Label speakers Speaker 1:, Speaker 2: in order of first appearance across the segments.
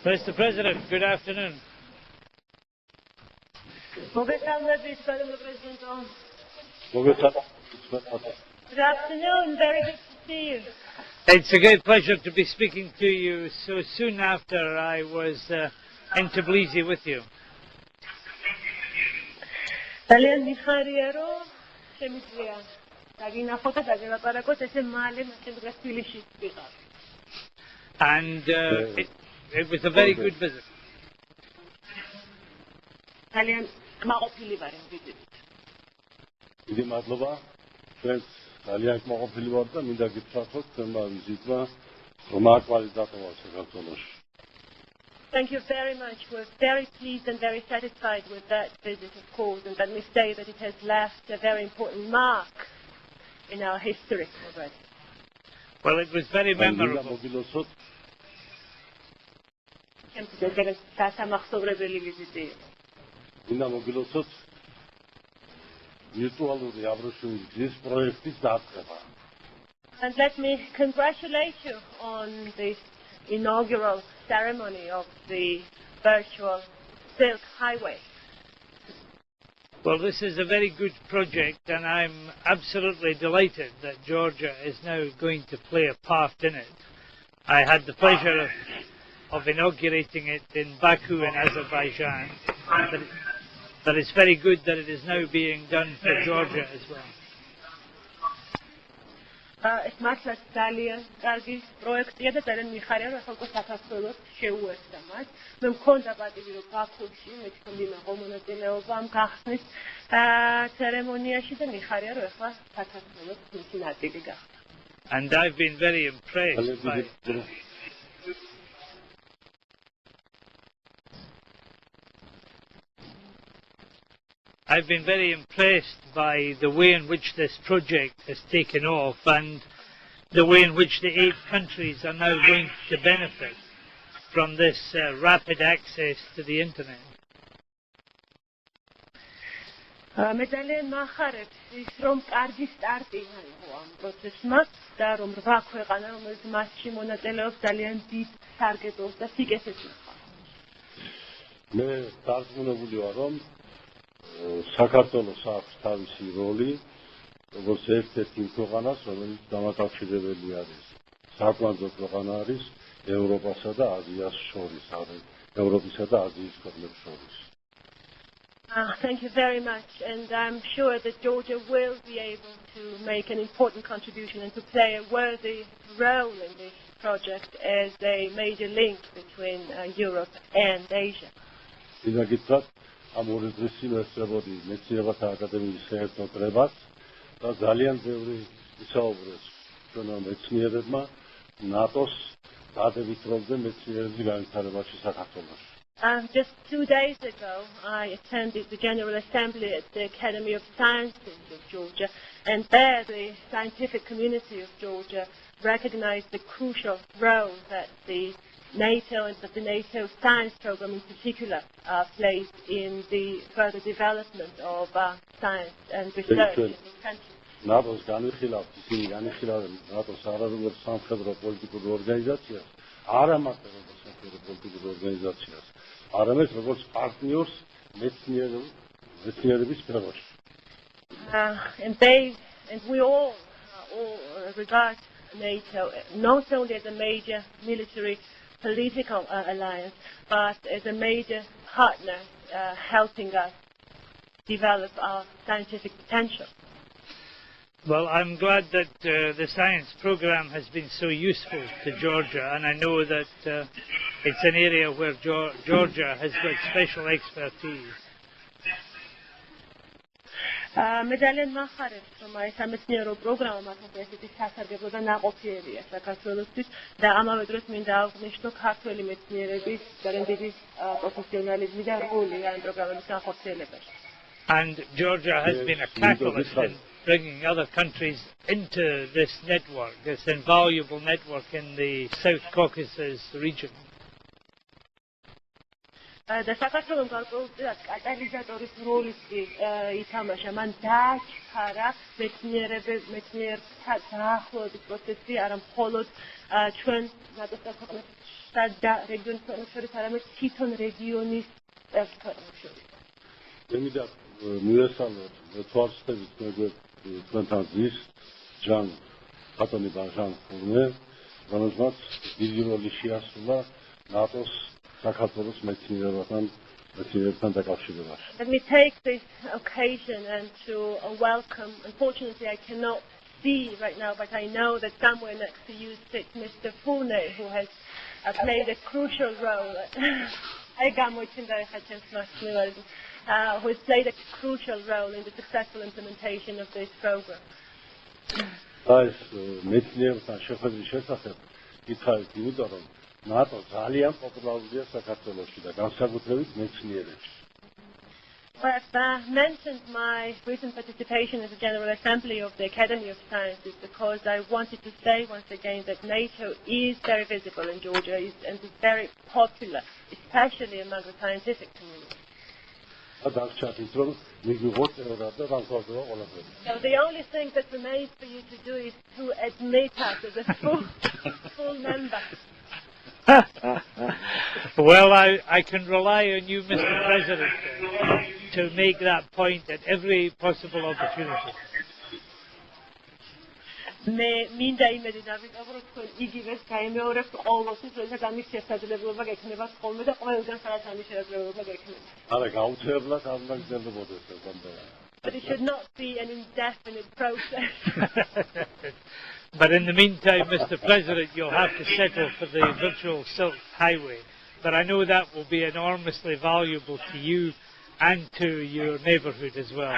Speaker 1: Mr. President, good afternoon.
Speaker 2: Good afternoon, very good to see you.
Speaker 1: It's a great pleasure to be speaking to you so soon after I was in Tbilisi with you. And it was a very good visit.
Speaker 2: Thank you very much. We're very pleased and very satisfied with that visit, of course, and let me say that it has left a very important mark in our history already.
Speaker 1: Well, it was very memorable.
Speaker 2: And let me congratulate you on this inaugural ceremony of the virtual Silk Highway.
Speaker 1: Well, this is a very good project, and I'm absolutely delighted that Georgia is now going to play a part in it. I had the pleasure of inaugurating it in Baku in Azerbaijan, but it's very good that it is now being done for Georgia as well.
Speaker 2: ეს მართლაც ძალიან კარგი პროექტია და ძალიან მიხარია რომ ახლა უკვე საქართველოს შეუერთდა მას. მე მქონდა პატივი რომ ბაქოში მეცნობინა მონაწილეობა ამ გახსნის ცერემონიაში და მიხარია რომ ახლა საქართველოს მისი ნაწილი გახდა.
Speaker 1: And I've been very impressed by the way in which this project has taken off and the way in which the 8 countries are now going to benefit from this rapid access to the internet.
Speaker 2: მე ძალიან მახარებ ის რომ კარგი სტარტი იყო ამ პროცესმა და რომ 8 ქვეყანა რომელიც მასში მონაწილეობს ძალიან დიდ სარგებლობს და სიკეთეს მიყავს.
Speaker 3: მე დარწმუნებული ვარ რომ საქართველოს აქვს თავისი როლი, როგორც ერთ-ერთი ქვეყანას, რომელიც დამაკავშირებელი არის. საკვანძო ქვეყანა არის ევროპასა და აზიას შორის, ევროპისა და აზიის ქვეყნებს შორის.
Speaker 2: Thank you very much, and I'm sure that Georgia will be able to make an important contribution and to play a worthy role in this project as a major link between Europe and Asia.
Speaker 3: ამ ორი დღის წინ ესწრებოდი მეცნიერებათა აკადემიის საერთო კრებას და ძალიან ბევრი ისაუბრეს ჩვენო მეცნიერებმა ნატოს დადებით როლზე მეცნიერების განვითარებაში საქართველოში.
Speaker 2: Just 2 days ago, I attended the General Assembly at the Academy of Sciences of Georgia, and there the scientific community of Georgia recognized the crucial role that the NATO and the NATO science program in particular plays in the further development of science and research in this country.
Speaker 3: NATO's განვიხილავთ, ისინი განიხილავენ NATO's არაერთგვარ სამხედრო პოლიტიკურ ორგანიზაციას, არა მარტო როგორც სამხედრო პოლიტიკურ ორგანიზაციას, არამედ როგორც პარტნიორს მეცნიერების სფეროში.
Speaker 2: And we all regard NATO not only as a major military political alliance, but as a major partner helping us develop our scientific potential.
Speaker 1: Well, I'm glad that the science program has been so useful to Georgia, and I know that it's an area where Georgia has got special expertise.
Speaker 2: მე ძალიან მახარებ რომ აი სამეცნიერო პროგრამა მართლა ესეთი სასარგებლო და ნაყოფიერია საქართველოსთვის და ამავე დროს მინდა აღვნიშნო ქართველი მეცნიერების ძალიან დიდი პროფესიონალიზმი და როლი ამ პროგრამების განხორციელებაში.
Speaker 1: And Georgia has been a catalyst in bringing other countries into this network, this invaluable network in the South Caucasus region.
Speaker 2: და საქართველოს გარკვეულწილად კატალიზატორის როლის ითამაშა. მან დააჩქარა მეცნიერებთან დაახლოების პროცესი არა მხოლოდ ჩვენ ნატოს ქვეყნებსა და რეგიონის ქვეყნებს შორის, არამედ თვითონ რეგიონის ქვეყნებს შორის.
Speaker 3: ემიდა მიესალმოთ თვალსაჩინო თქვენთან ზის ჯან ბატონი ბანჟან ფურნე, რომელსაც დიდი როლი შეასრულა ნატოს საქართველოს მეცნიერებთან დაკავშირებაში.
Speaker 2: Let me take this occasion and to welcome. Unfortunately, I cannot see right now, but I know that somewhere next to you sits Mr. Fune, who has played a crucial role. Who has played a crucial role in the successful implementation of this program.
Speaker 3: ეს მეცნიერებთან შეხვედრის შესახებ გითხარით, იმიტომ რომ NATO ძალიან პოპულარულია საქართველოში და განსაკუთრებით მეცნიერებში.
Speaker 2: Well, I've mentioned my recent participation in the General Assembly of the Academy of Sciences because I wanted to say once again that NATO is very visible in Georgia and is very popular, especially among the scientific community.
Speaker 3: So
Speaker 2: the only thing that remains for you to do is to admit us as a full member.
Speaker 1: Well, I can rely on you, Mr. President, to make that point at every possible opportunity.
Speaker 2: მე მინდა იმედი დავიკავრო თქვენ იგივეს გაიმეორებთ ყოველთვის, როდესაც ამის შესაძლებლობა გექნება ხოლმე და ყველგან სადაც ამის შესაძლებლობა გექნება.
Speaker 3: არა, გაუცებლად არ უნდა გრძელდებოდეს ეს ბანდა.
Speaker 2: But it should not be an indefinite process.
Speaker 1: But in the meantime, Mr. President, you'll have to settle for the virtual Silk Highway. But I know that will be enormously valuable to you and to your neighbourhood as well.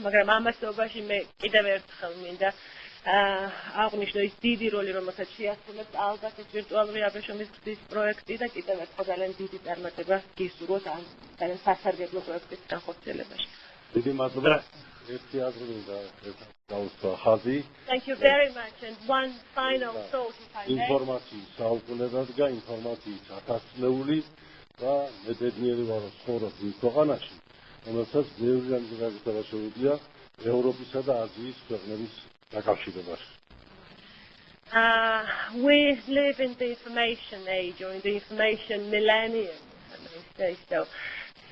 Speaker 2: მაგრამ ამასობაში მე კიდევ ერთხელ მინდა აღვნიშნო ის დიდი როლი, რომელსაც შეასრულებს ალბათ ეს ვირტუალური აბრეშუმის გზის პროექტი და კიდევ ერთხელ ძალიან დიდი წარმატება გისურვოთ ამ ძალიან სასარგებლო პროექტის განხორციელებაში.
Speaker 3: დიდი მადლობა. ერთი აზრი და დავუსვა ხაზი.
Speaker 2: Thank you very much and one final thought if I may.
Speaker 3: ინფორმაციის საუკუნედად და ინფორმაციის ათასწლეული და მეცნიერი ვარ ცხოვრობ იმ ქვეყანაში, რომელსაც ბევრი რამე შეუძლია ევროპისა და აზიის ქვეყნების დაკავშირებაში.
Speaker 2: We live in the information age or in the information millennium, I may say so.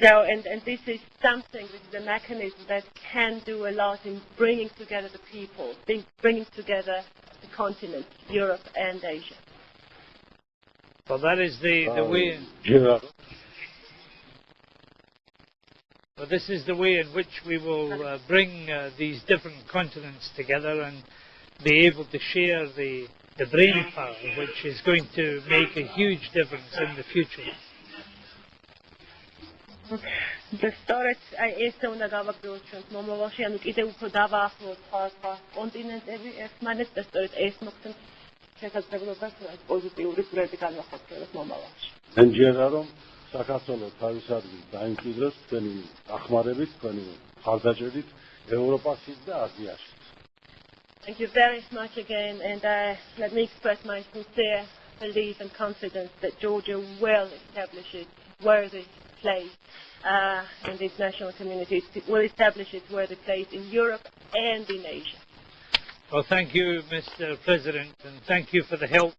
Speaker 2: And this is something, this is a mechanism that can do a lot in bringing together the people, bringing together the continent, Europe and Asia.
Speaker 1: Well, that is the way. Well, this is the way in which we will bring these different continents together and be able to share the brain power, which is going to make a huge difference in the future.
Speaker 2: The storage ესე უნდა გავაგრძელოთ ჩვენს მომავალში, ანუ კიდევ უფრო დავაახლოვოთ სხვა კონტინენტები ერთმანეთს და სწორედ ეს მოხდეს შესაძლებლობას პოზიტიური წვრილი განმახვეწილოს მომავალში.
Speaker 3: მენჯერა რომ საქართველოს თავის ადგილს დაიმკვიდროს თქვენი დახმარებით, თქვენი ხარდაჭერით ევროპაშიც და აზიაშიც.
Speaker 2: Thank you very much again and let me express my sincere belief and confidence that Georgia will establish its worthy place in the international community. It will establish its worthy place in Europe and in Asia.
Speaker 1: Well, thank you, Mr. President, and thank you for the help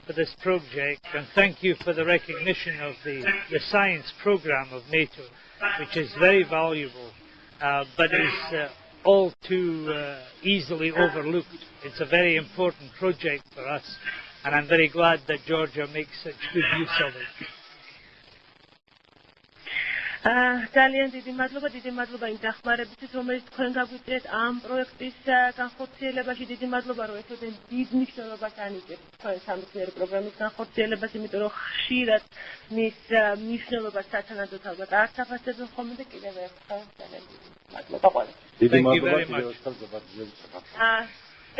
Speaker 1: for this project, and thank you for the recognition of the science program of NATO, which is very valuable, but is all too easily overlooked. It's a very important project for us, and I'm very glad that Georgia makes such good use of it.
Speaker 2: ძალიან დიდი მადლობა იმ დახმარებისთვის, რომელიც თქვენ გაგვიწიეთ ამ პროექტის განხორციელებაში. დიდი მადლობა, რომ ესეთი დიდ მნიშვნელობას ანიჭებთ თქვენ სამეცნიერო პროგრამის განხორციელებას, იმიტომ რომ ხშირად მის მნიშვნელობას სათანადოდ ალბათ არ საფასებენ ხოლმე და კიდევ ერთხელ ძალიან დიდი მადლობა ყველასთვის.
Speaker 3: დიდი მადლობა.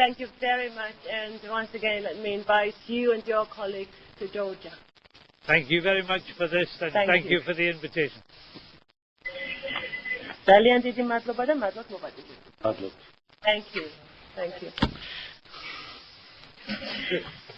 Speaker 2: Thank you very much and once again let me invite you and your colleagues to Georgia.
Speaker 1: Thank you very much for this and thank you for the invitation.
Speaker 2: ძალიან დიდი მადლობა და მადლობთ მოყოლებით.
Speaker 3: მადლობთ.
Speaker 2: Thank you.